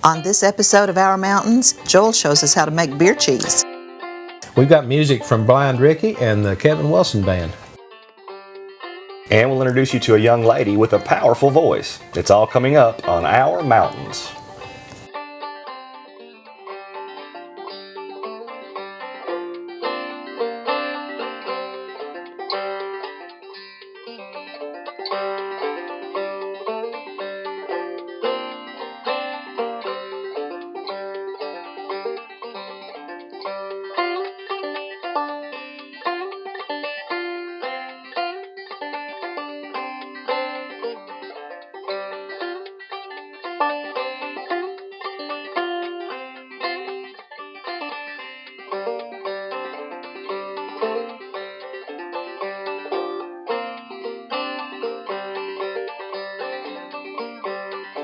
On this episode of Our Mountains, Joel shows us how to make beer cheese. We've got music from Blind Ricky and the Kevin Wilson Band. And we'll introduce you to a young lady with a powerful voice. It's all coming up on Our Mountains.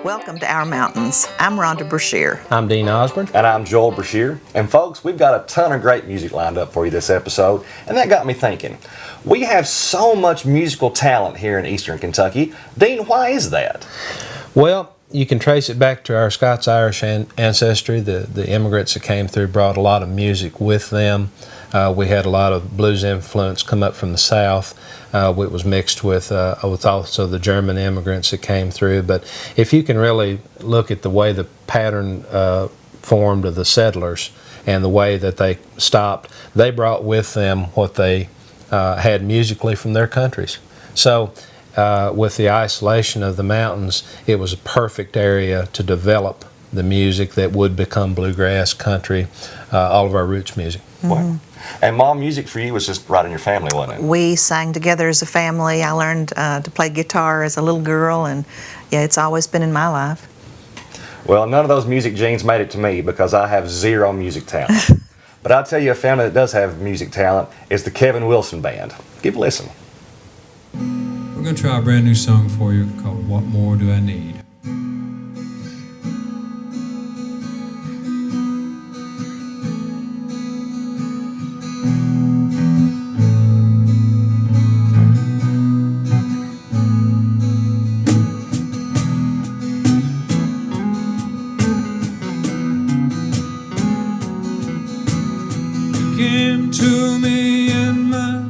Welcome to Our Mountains. I'm Rhonda Brashear. I'm Dean Osborne. And I'm Joel Brashear. And folks, we've got a ton of great music lined up for you this episode. And that got me thinking. We have so much musical talent here in Eastern Kentucky. Dean, why is that? Well, you can trace it back to our Scots-Irish ancestry. The immigrants that came through brought a lot of music with them. We had a lot of blues influence come up from the South. It was mixed with also the German immigrants that came through. But if you can really look at the way the pattern formed of the settlers and the way that they stopped, they brought with them what they had musically from their countries. So with the isolation of the mountains, it was a perfect area to develop the music that would become bluegrass, country, all of our roots music. Wow. And mom, music for you was just right in your family, wasn't it? We sang together as a family. I learned to play guitar as a little girl, and yeah, it's always been in my life. Well, none of those music genes made it to me because I have zero music talent. But I'll tell you a family that does have music talent is the Kevin Wilson Band. Give a listen. We're going to try a brand new song for you called What More Do I Need? Came to me in my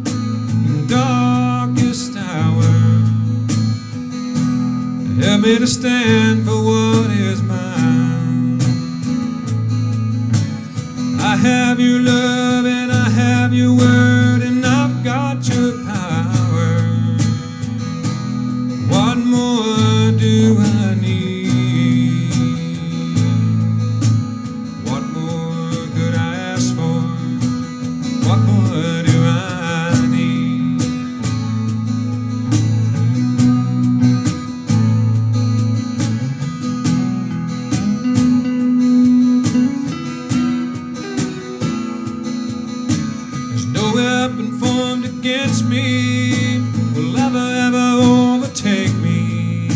darkest hour, help me to stand for what is mine. I have your love and I have your word and I've got your power. What more do I need? What more could I ask for? What more do I need? There's no weapon formed against me will ever overtake me,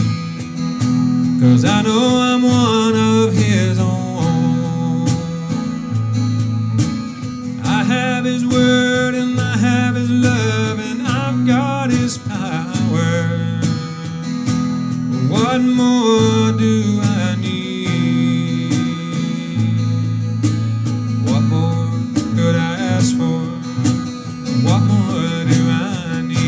'cause I know I'm one of his own. I have his word and I have his love and I've got his power. What more do I need? What more could I ask for? What more do I need?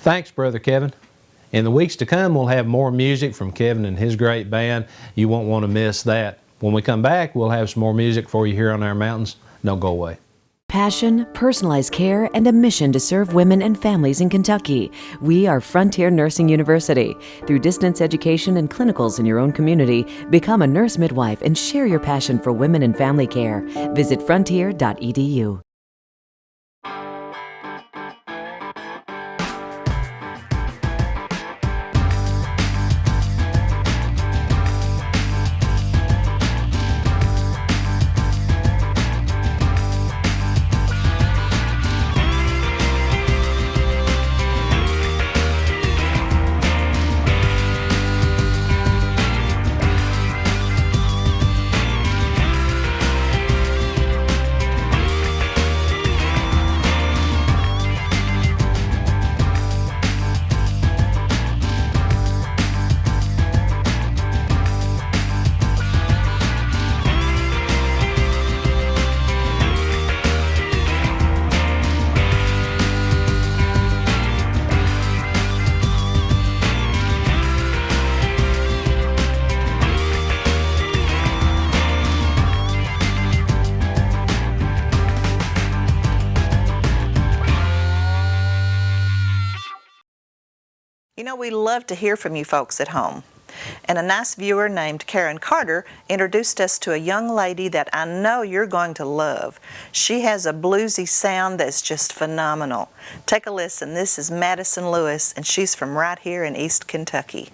Thanks, Brother Kevin. In the weeks to come, we'll have more music from Kevin and his great band. You won't want to miss that. When we come back, we'll have some more music for you here on our mountains. Don't go away. Passion, personalized care, and a mission to serve women and families in Kentucky. We are Frontier Nursing University. Through distance education and clinicals in your own community, become a nurse midwife and share your passion for women and family care. Visit frontier.edu. You know, we love to hear from you folks at home. And a nice viewer named Karen Carter introduced us to a young lady that I know you're going to love. She has a bluesy sound that's just phenomenal. Take a listen. This is Madison Lewis, and she's from right here in East Kentucky.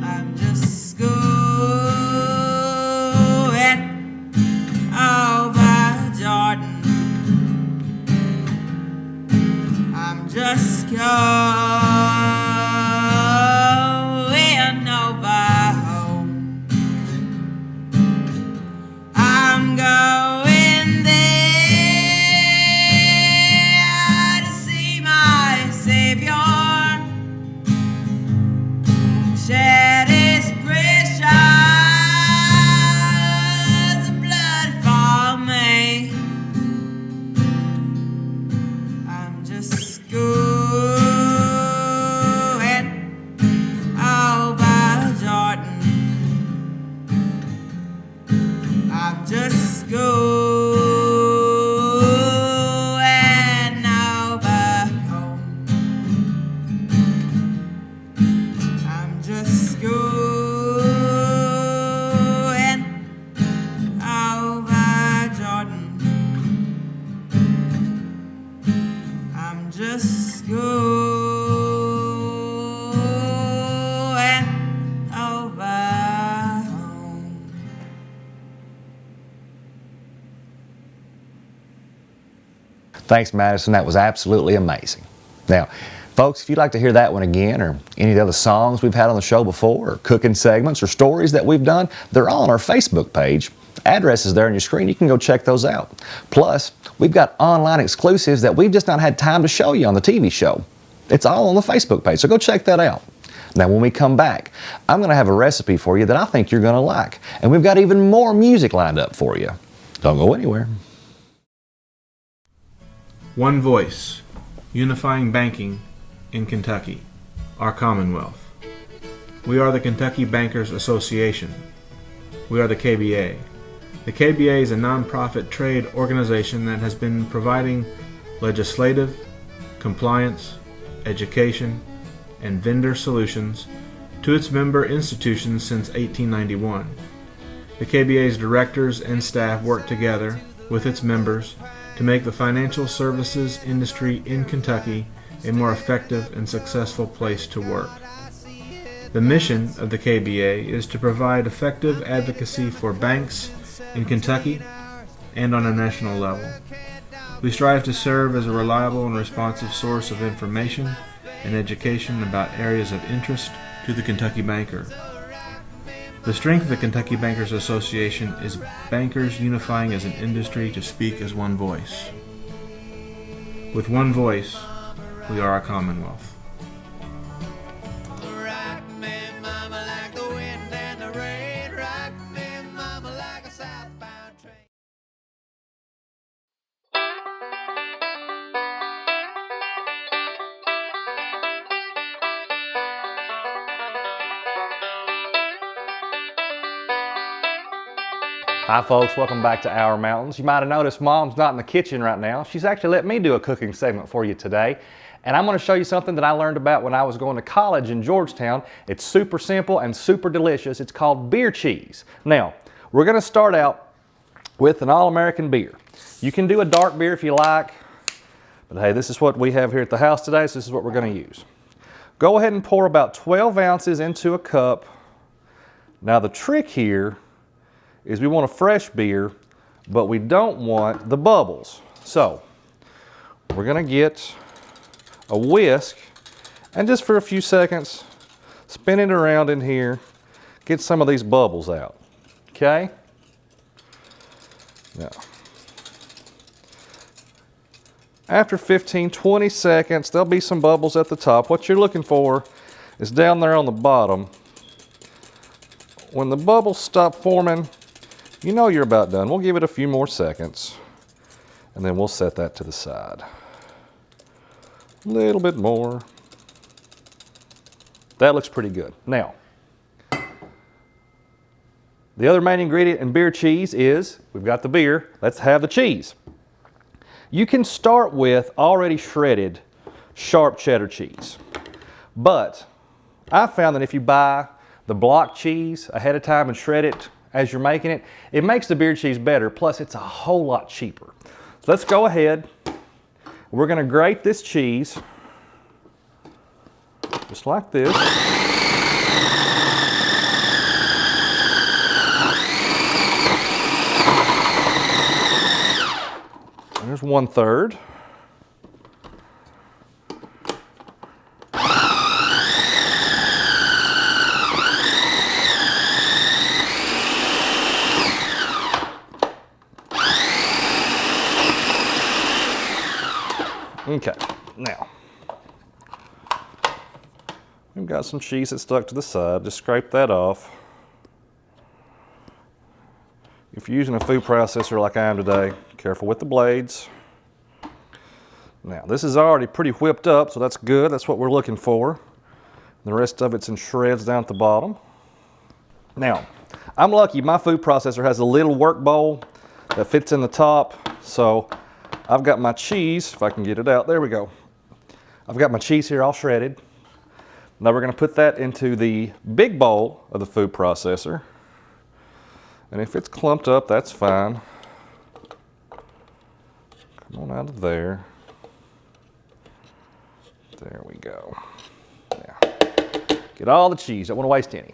I'm just school. Thanks, Madison. That was absolutely amazing. Now, folks, if you'd like to hear that one again or any of the other songs we've had on the show before or cooking segments or stories that we've done, they're all on our Facebook page. Address is there on your screen. You can go check those out. Plus, we've got online exclusives that we've just not had time to show you on the TV show. It's all on the Facebook page, so go check that out. Now, when we come back, I'm going to have a recipe for you that I think you're going to like. And we've got even more music lined up for you. Don't go anywhere. One voice, unifying banking in Kentucky, our Commonwealth. We are the Kentucky Bankers Association. We are the KBA. The KBA is a nonprofit trade organization that has been providing legislative, compliance, education, and vendor solutions to its member institutions since 1891. The KBA's directors and staff work together with its members to make the financial services industry in Kentucky a more effective and successful place to work. The mission of the KBA is to provide effective advocacy for banks in Kentucky and on a national level. We strive to serve as a reliable and responsive source of information and education about areas of interest to the Kentucky banker. The strength of the Kentucky Bankers Association is bankers unifying as an industry to speak as one voice. With one voice, we are a Commonwealth. Hi folks, welcome back to Our Mountains. You might have noticed Mom's not in the kitchen right now. She's actually let me do a cooking segment for you today. And I'm going to show you something that I learned about when I was going to college in Georgetown. It's super simple and super delicious. It's called beer cheese. Now, we're going to start out with an all-American beer. You can do a dark beer if you like, but hey, this is what we have here at the house today, so this is what we're going to use. Go ahead and pour about 12 ounces into a cup. Now the trick here is we want a fresh beer, but we don't want the bubbles. So we're going to get a whisk and just for a few seconds spin it around in here, get some of these bubbles out. Okay? Now, after 15-20 seconds, there'll be some bubbles at the top. What you're looking for is down there on the bottom. When the bubbles stop forming, you know you're about done. We'll give it a few more seconds and then we'll set that to the side. A little bit more. That looks pretty good. Now, the other main ingredient in beer cheese is, we've got the beer, let's have the cheese. You can start with already shredded sharp cheddar cheese, but I found that if you buy the block cheese ahead of time and shred it as you're making it, it makes the beer cheese better, plus it's a whole lot cheaper. So let's go ahead. We're going to grate this cheese just like this. There's 1/3. Okay, now, we've got some cheese that stuck to the side. Just scrape that off. If you're using a food processor like I am today, careful with the blades. Now, this is already pretty whipped up, so that's good. That's what we're looking for. The rest of it's in shreds down at the bottom. Now, I'm lucky my food processor has a little work bowl that fits in the top, so I've got my cheese, if I can get it out, there we go. I've got my cheese here all shredded. Now we're going to put that into the big bowl of the food processor. And if it's clumped up, that's fine. Come on out of there. There we go. Now, get all the cheese, don't want to waste any.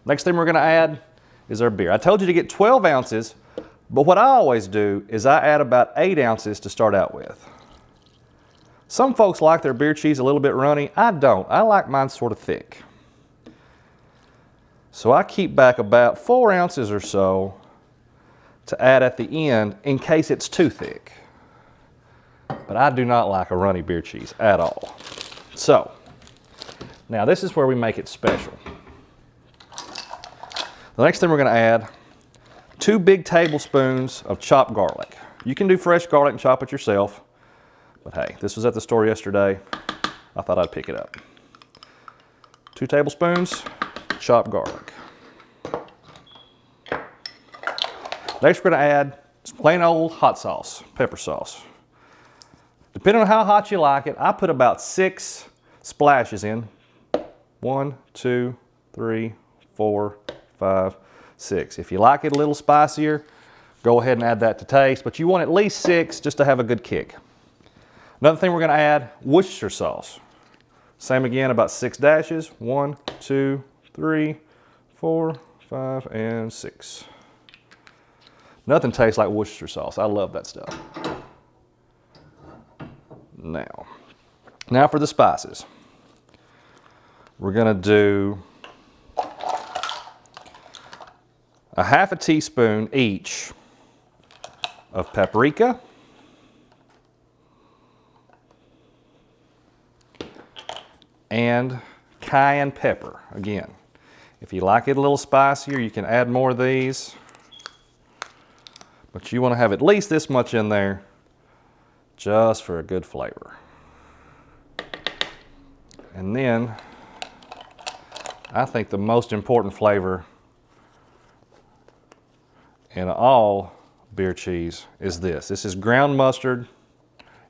Next thing we're going to add is our beer. I told you to get 12 ounces, But what I always do is I add about 8 ounces to start out with. Some folks like their beer cheese a little bit runny. I don't. I like mine sort of thick. So I keep back about 4 ounces or so to add at the end in case it's too thick. But I do not like a runny beer cheese at all. So, now this is where we make it special. The next thing we're going to add, 2 big tablespoons of chopped garlic. You can do fresh garlic and chop it yourself, but hey, this was at the store yesterday. I thought I'd pick it up. 2 tablespoons chopped garlic. Next we're going to add some plain old hot sauce, pepper sauce. Depending on how hot you like it, I put about 6 splashes in. 1, 2, 3, 4, 5, 6. If you like it a little spicier, go ahead and add that to taste, but you want at least 6 just to have a good kick. Another thing we're going to add, Worcestershire sauce. Same again, about 6 dashes. 1, 2, 3, 4, 5, and 6. Nothing tastes like Worcestershire sauce. I love that stuff. Now for the spices. We're going to do a half a teaspoon each of paprika, and cayenne pepper. Again, if you like it a little spicier, you can add more of these, but you want to have at least this much in there just for a good flavor. And then I think the most important flavor in all beer cheese is this. This is ground mustard.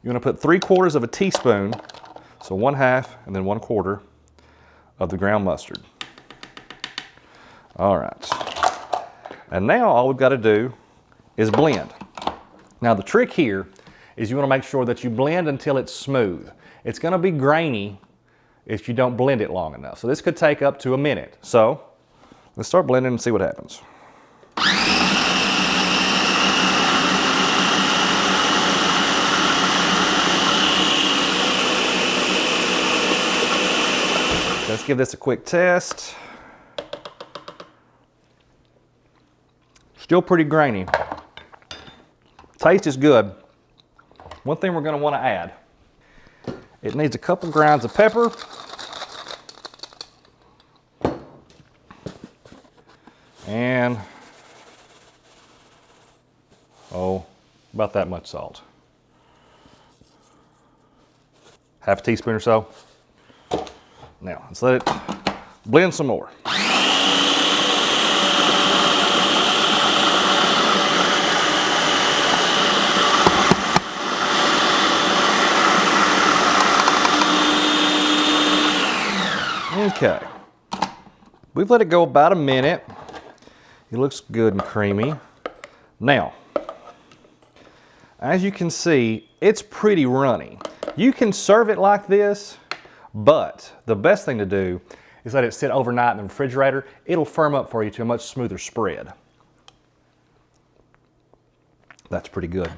You want to put 3/4 of a teaspoon, so 1/2 and then 1/4 of the ground mustard. All right. And now all we've got to do is blend. Now the trick here is you want to make sure that you blend until it's smooth. It's going to be grainy if you don't blend it long enough. So this could take up to a minute. So let's start blending and see what happens. Let's give this a quick test. Still pretty grainy. Taste is good. One thing we're going to want to add, it needs a couple grinds of pepper, and about that much salt. Half a teaspoon or so. Now let's let it blend some more. Okay, we've let it go about a minute. It looks good and creamy. Now, as you can see, it's pretty runny. You can serve it like this, but the best thing to do is let it sit overnight in the refrigerator. It'll firm up for you to a much smoother spread. That's pretty good.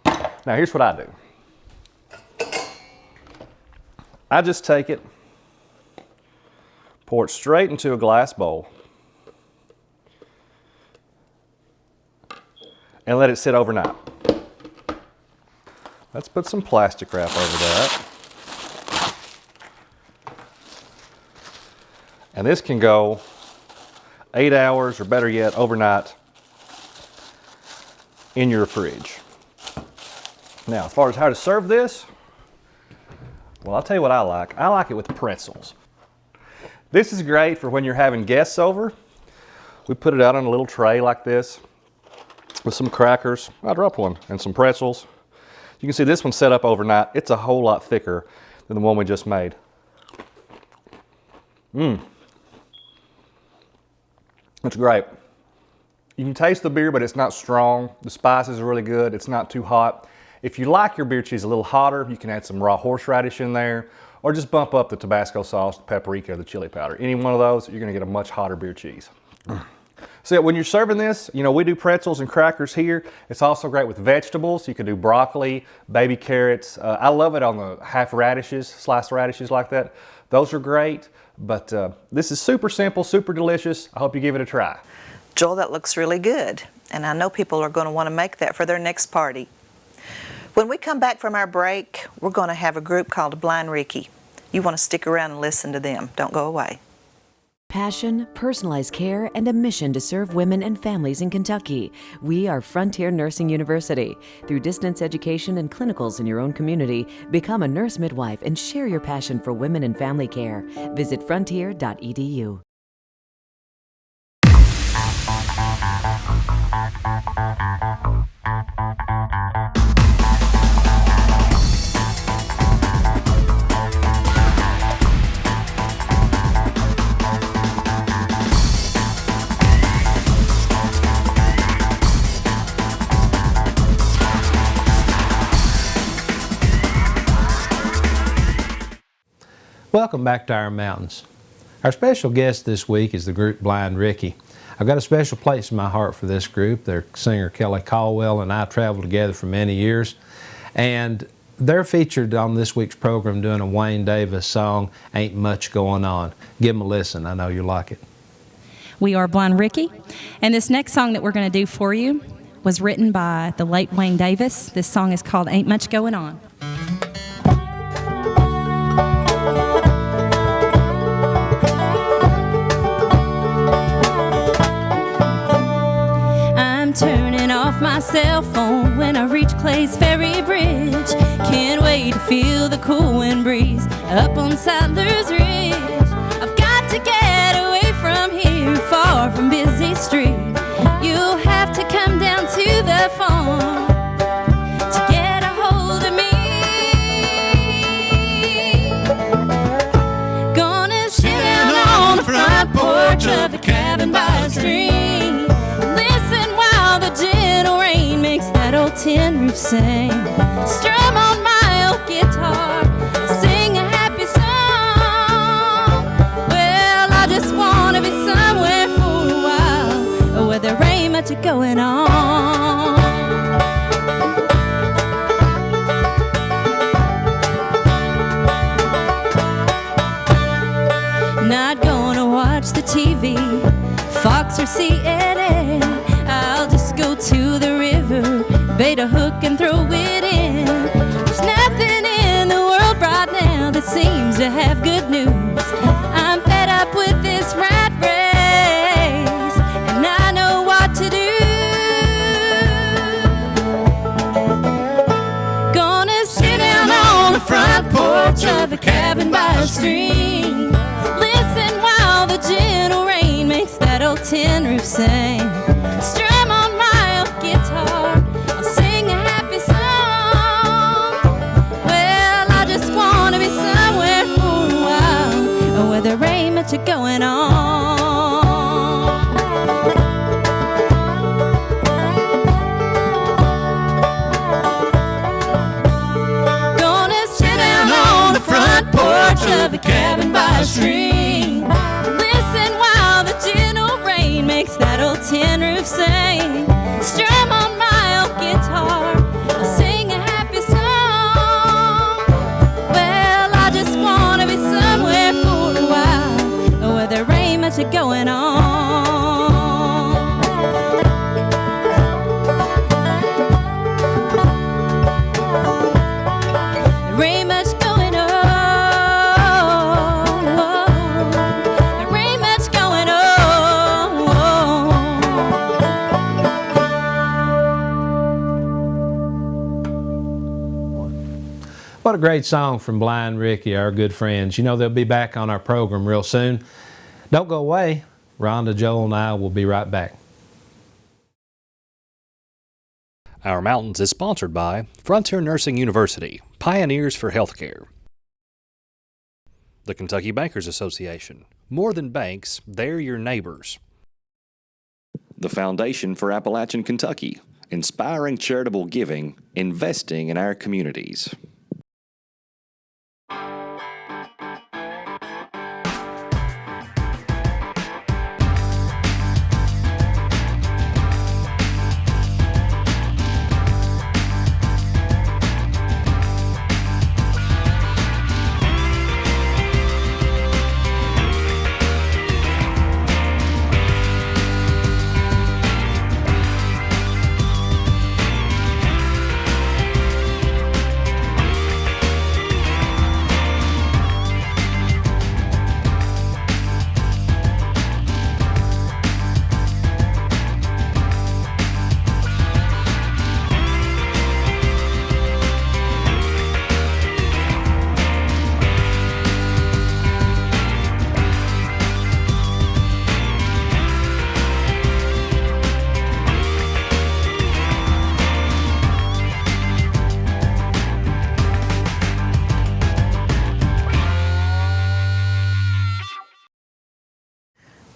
Now here's what I do. I just take it, pour it straight into a glass bowl, and let it sit overnight. Let's put some plastic wrap over that. And this can go 8 hours, or better yet, overnight in your fridge. Now, as far as how to serve this, well, I'll tell you what I like. I like it with pretzels. This is great for when you're having guests over. We put it out on a little tray like this with some crackers. I dropped one, and some pretzels. You can see this one's set up overnight. It's a whole lot thicker than the one we just made. It's great. You can taste the beer, but it's not strong. The spices are really good. It's not too hot. If you like your beer cheese a little hotter, you can add some raw horseradish in there, or just bump up the Tabasco sauce, the paprika, the chili powder. Any one of those, you're gonna get a much hotter beer cheese. So when you're serving this, you know, we do pretzels and crackers here. It's also great with vegetables. You can do broccoli, baby carrots. I love it on the half radishes, sliced radishes like that. Those are great, but this is super simple, super delicious. I hope you give it a try. Joel, that looks really good, and I know people are going to want to make that for their next party. When we come back from our break, we're going to have a group called Blind Ricky. You want to stick around and listen to them. Don't go away. Passion, personalized care, and a mission to serve women and families in Kentucky. We are Frontier Nursing University. Through distance education and clinicals in your own community, become a nurse midwife and share your passion for women and family care. Visit frontier.edu. Welcome back to Our Mountains. Our special guest this week is the group Blind Ricky. I've got a special place in my heart for this group. Their singer Kelly Caldwell and I traveled together for many years, and they're featured on this week's program doing a Wayne Davis song, Ain't Much Going On. Give them a listen. I know you'll like it. We are Blind Ricky, and this next song that we're going to do for you was written by the late Wayne Davis. This song is called Ain't Much Going On. Turning off my cell phone when I reach Clay's Ferry Bridge. Can't wait to feel the cool wind breeze up on Sadler's Ridge. I've got to get away from here, far from busy street. You'll have to come down to the phone to get a hold of me. Gonna sit down on the front porch of the cabin by the stream. Listen while the gentle rain makes that old tin roof sing. Strum on my old guitar, sing a happy song. Well, I just want to be somewhere for a while where there ain't much going on. Not gonna watch the TV, Fox or CNN. I'll just go to the river, bait a hook and throw it in. There's nothing in the world right now that seems to have good news. I'm fed up with this rat race, and I know what to do. Gonna sit down on the front porch of a cabin by a stream. Listen while the gentle rain makes that old tin roof sing. Strum on my old guitar, I'll sing a happy song. Well, I just want to be somewhere for a while where there ain't much going on. Gonna sit down on the front porch of a cabin by a stream. Listen while the gentle rain makes that old tin roof sing. Strum on my old guitar, I'll sing a happy song. Well, I just want to be somewhere for a while where there ain't much going on. There ain't much going on. There ain't much going on. What a great song from Blind Ricky, our good friends. You know they'll be back on our program real soon. Don't go away. Rhonda, Joel, and I will be right back. Our Mountains is sponsored by Frontier Nursing University, Pioneers for Healthcare. The Kentucky Bankers Association, more than banks, they're your neighbors. The Foundation for Appalachian Kentucky, inspiring charitable giving, investing in our communities.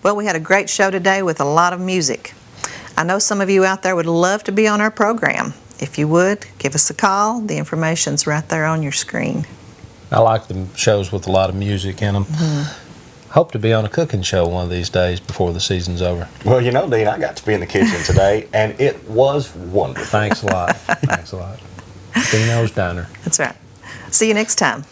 Well, we had a great show today with a lot of music. I know some of you out there would love to be on our program. If you would, give us a call. The information's right there on your screen. I like the shows with a lot of music in them. Hope to be on a cooking show one of these days before the season's over. Well, you know, Dean, I got to be in the kitchen today, and it was wonderful. Thanks a lot. Thanks a lot. Dino's Diner. That's right. See you next time.